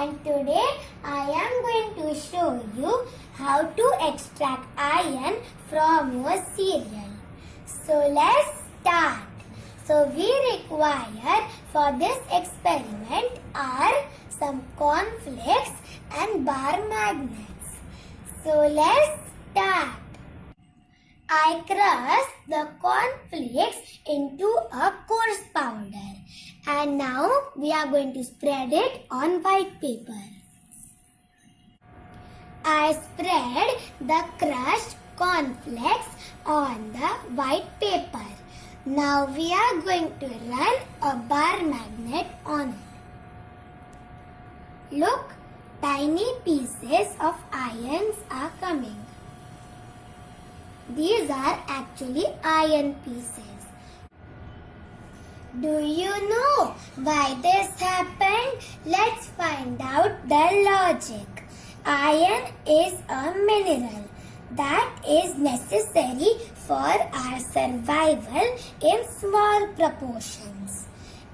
and today I am going to show you how to extract iron from your cereal. So let's start. So we require for this experiment are some cornflakes and bar magnets. So let's start. I crushed the cornflakes into a coarse powder and now we are going to spread it on white paper. I spread the crushed cornflakes on the white paper. Now we are going to run a bar magnet on it. Look, tiny pieces of irons are coming. These are actually iron pieces. Do you know why this happened? Let's find out the logic. Iron is a mineral that is necessary for our survival in small proportions.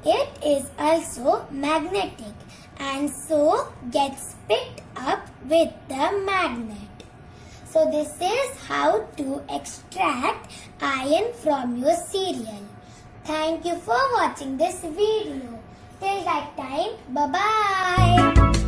It is also magnetic and so gets picked up with the magnet. So this is how to extract iron from your cereal. Thank you for watching this video. Till that time, bye-bye.